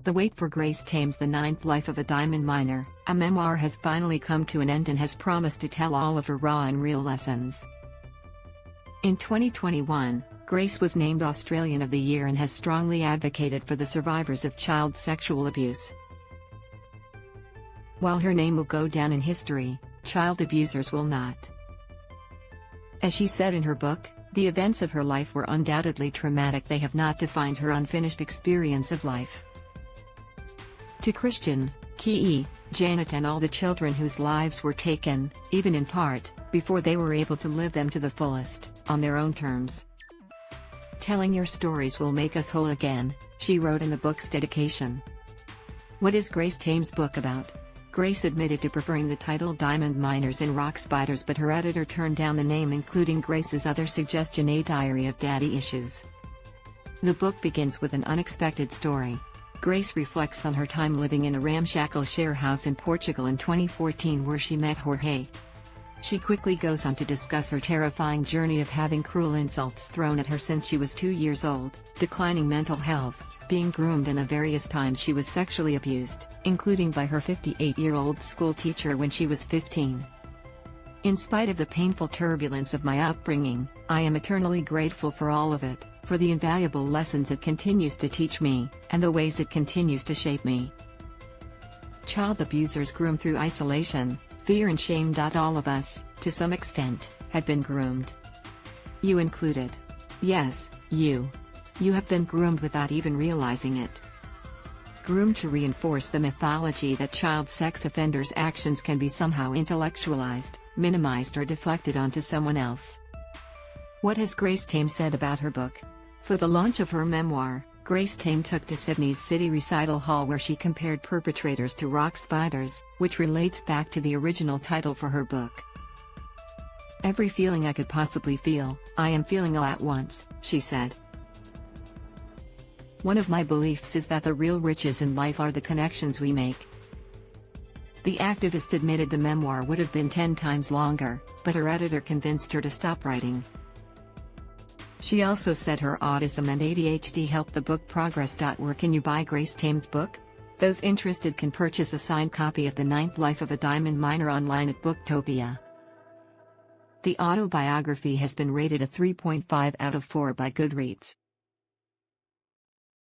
The wait for Grace Tame's The Ninth Life of a Diamond Miner, a memoir, has finally come to an end and has promised to tell all of her raw and real lessons. In 2021, Grace was named Australian of the Year and has strongly advocated for the survivors of child sexual abuse. While her name will go down in history, child abusers will not. As she said in her book, the events of her life were undoubtedly traumatic. They have not defined her unfinished experience of life. To Christian, Keyy, Janet and all the children whose lives were taken, even in part, before they were able to live them to the fullest, on their own terms. Telling your stories will make us whole again, she wrote in the book's dedication. What is Grace Tame's book about? Grace admitted to preferring the title Diamond Miners and Rock Spiders, but her editor turned down the name, including Grace's other suggestion, A Diary of Daddy Issues. The book begins with an unexpected story. Grace reflects on her time living in a ramshackle share house in Portugal in 2014 where she met Jorge. She quickly goes on to discuss her terrifying journey of having cruel insults thrown at her since she was 2 years old, declining mental health, being groomed, and the various times she was sexually abused, including by her 58-year-old school teacher when she was 15. In spite of the painful turbulence of my upbringing, I am eternally grateful for all of it, for the invaluable lessons it continues to teach me, and the ways it continues to shape me. Child abusers groom through isolation, fear and shame. All of us, to some extent, have been groomed. You included. Yes, you. You have been groomed without even realizing it. Groomed to reinforce the mythology that child sex offenders' actions can be somehow intellectualized, minimized or deflected onto someone else. What has Grace Tame said about her book? For the launch of her memoir, Grace Tame took to Sydney's City Recital Hall where she compared perpetrators to rock spiders, which relates back to the original title for her book. Every feeling I could possibly feel, I am feeling all at once, she said. One of my beliefs is that the real riches in life are the connections we make. The activist admitted the memoir would have been 10 times longer, but her editor convinced her to stop writing. She also said her autism and ADHD helped the book progress. Where can you buy Grace Tame's book? Those interested can purchase a signed copy of The Ninth Life of a Diamond Miner online at Booktopia. The autobiography has been rated a 3.5 out of 4 by Goodreads.